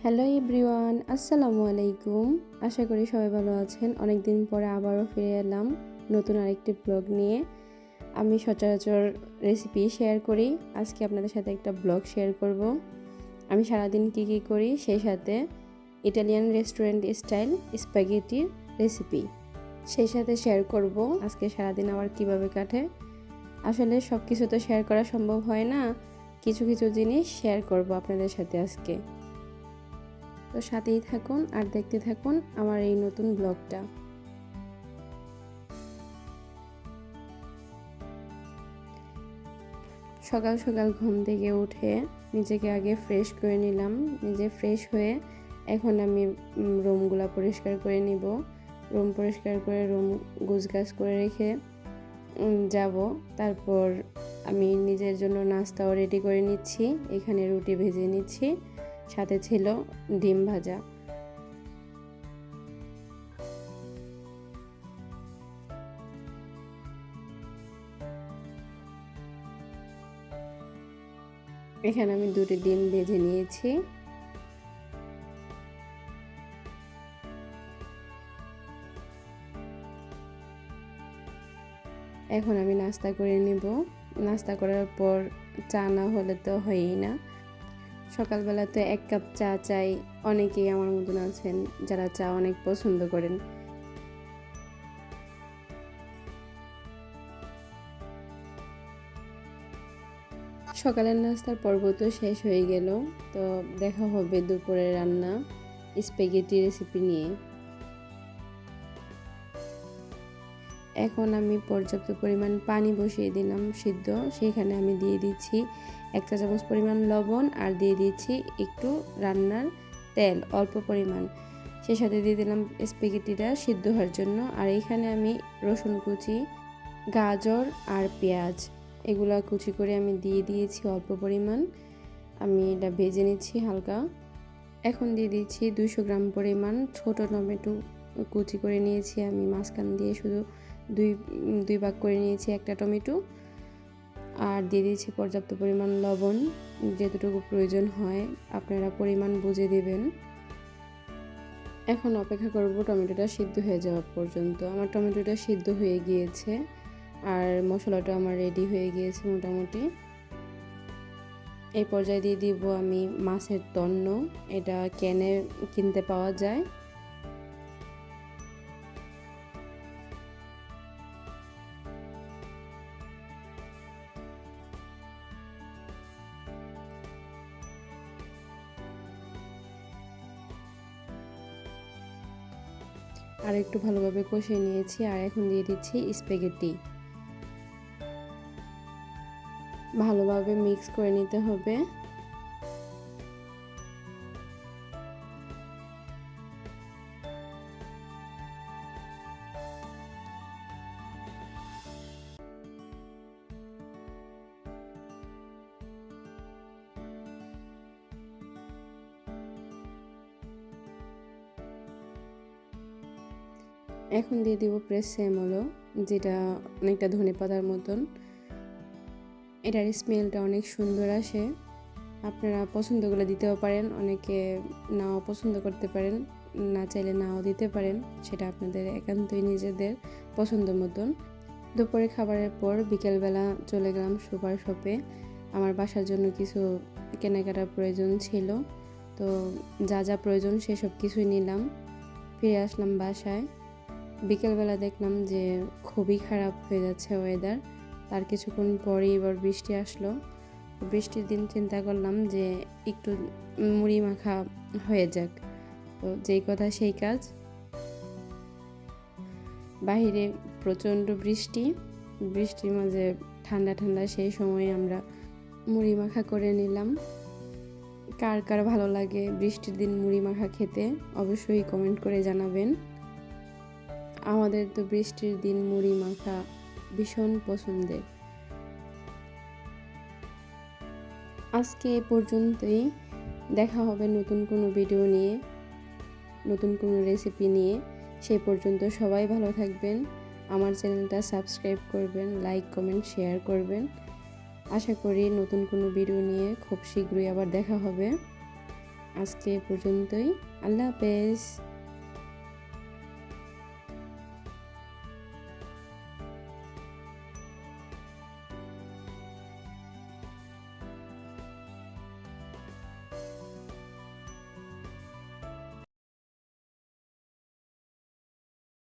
Hello everyone, আসসালামু আলাইকুম। আশা করি সবাই ভালো আছেন। অনেক দিন পরে আবারও ফিরে এলাম নতুন আরেকটি ব্লগ নিয়ে। আমি সচরাচর রেসিপি শেয়ার করি, আজকে আপনাদের সাথে একটা ব্লগ শেয়ার করব। আমি সারাদিন কী করি, সেই সাথে ইটালিয়ান রেস্টুরেন্ট স্টাইল স্প্যাগেটির রেসিপি সেই সাথে শেয়ার করব। আজকে সারাদিন আমার কিভাবে কাটে। আসলে সব কিছু তো শেয়ার করা সম্ভব হয় না, কিছু কিছু জিনিস শেয়ার করব আপনাদের সাথে আজকে। তো সাথেই থাকুন আর দেখতে থাকুন আমার এই নতুন ব্লগটা। সকাল সকাল ঘুম থেকে উঠে নিজেকে আগে ফ্রেশ করে নিলাম। নিজে ফ্রেশ হয়ে এখন আমি রুমগুলা পরিষ্কার করে নিব। রুম পরিষ্কার করে রুম গুছগাছ করে রেখে যাব। তারপর আমি নিজের জন্য নাস্তাও রেডি করে নিচ্ছি। এখানে রুটি ভেজে নিচ্ছি, সাথে ছিল ডিম ভাজা। এখানে আমি 2টি ডিম ভেজে নিয়েছি। এখন আমি নাস্তা করে নেব। নাস্তা করার পর চা না হলে তো হয়ই না। সকালবেলাতে 1 কাপ চা চাই। অনেকেই আমার মতন আছেন যারা চা অনেক পছন্দ করেন। সকালের নাস্তার পর্ব তো শেষ হয়ে গেল। তো দেখা হবে দুপুরের রান্না স্প্যাগেটি রেসিপি নিয়ে। এখন আমি পর্যাপ্ত পরিমাণ পানি বসিয়ে দিলাম সিদ্ধ। সেখানে আমি দিয়ে দিচ্ছি 1 চা চামচ পরিমাণ লবণ আর দিয়ে দিচ্ছি একটু রান্নার তেল অল্প পরিমাণ। সেই সাথে দিয়ে দিলাম স্প্যাগেটিটা সিদ্ধ হওয়ার জন্য। আর এখানে আমি রসুন কুচি, গাজর আর পেঁয়াজ এগুলা কুচি করে আমি দিয়ে দিয়েছি অল্প পরিমাণ। আমি এটা ভেজে নিচ্ছি হালকা। এখন দিয়ে দিচ্ছি 200 গ্রাম পরিমাণ ছোট টমেটো কুচি করে নিয়েছি আমি, মাঝখান দিয়ে শুধু দুই ভাগ করে নিয়েছি একটা টমেটো। আর দিয়ে দিয়েছি পর্যাপ্ত পরিমাণ লবণ, যতটুকু প্রয়োজন হয় আপনারা পরিমাণ বুঝে দেবেন। এখন অপেক্ষা করব টমেটোটা সিদ্ধ হয়ে যাওয়া পর্যন্ত। আমার টমেটোটা সিদ্ধ হয়ে গিয়েছে আর মশলাটা আমার রেডি হয়ে গিয়েছে মোটামুটি। এই পর্যায়ে দিয়ে দিব আমি মাছের তন্ন। এটা ক্যানে কিনতে পাওয়া যায়। আর একটু ভালোভাবে কষিয়ে নিয়েছি। আর এখন দিয়ে দিচ্ছি স্প্যাগেটি। ভালোভাবে মিক্স করে নিতে হবে। এখন দিয়ে দিব প্রেসেমোলো, যেটা অনেকটা ধনেপাতার মতন। এটার স্মেলটা অনেক সুন্দর আসে। আপনারা পছন্দ করে দিতেও পারেন, অনেকে নাও পছন্দ করতে পারেন, না চাইলে নাও দিতে পারেন। সেটা আপনাদের একান্তই নিজেদের পছন্দ মতন। দুপুরে খাবারের পর বিকেলবেলা চলে গেলাম সুপার শপে। আমার বাসার জন্য কিছু কেনাকাটার প্রয়োজন ছিল। তো যা যা প্রয়োজন সেসব কিছুই নিলাম। ফিরে আসলাম বাসায়। বিকেলবেলা দেখলাম যে খুবই খারাপ হয়ে যাচ্ছে ওয়েদার। তার কিছুক্ষণ পরেই এবার বৃষ্টি আসলো। বৃষ্টির দিন চিন্তা করলাম যে একটু মুড়ি মাখা হয়ে যাক। তো যেই কথা সেই কাজ। বাহিরে প্রচণ্ড বৃষ্টির মাঝে ঠান্ডা ঠান্ডা সেই সময়ে আমরা মুড়ি মাখা করে নিলাম। কার কার ভালো লাগে বৃষ্টির দিন মুড়ি মাখা খেতে অবশ্যই কমেন্ট করে জানাবেন। আমাদের তো বৃষ্টির দিন মুড়ি মাখা ভীষণ পছন্দের। আজকে এ পর্যন্তই। দেখা হবে নতুন কোনো ভিডিও নিয়ে, নতুন কোনো রেসিপি নিয়ে। সেই পর্যন্ত সবাই ভালো থাকবেন। আমার চ্যানেলটা সাবস্ক্রাইব করবেন, লাইক কমেন্ট শেয়ার করবেন। আশা করি নতুন কোনো ভিডিও নিয়ে খুব শীঘ্রই আবার দেখা হবে। আজকে এ পর্যন্তই। আল্লাহ হাফেজ।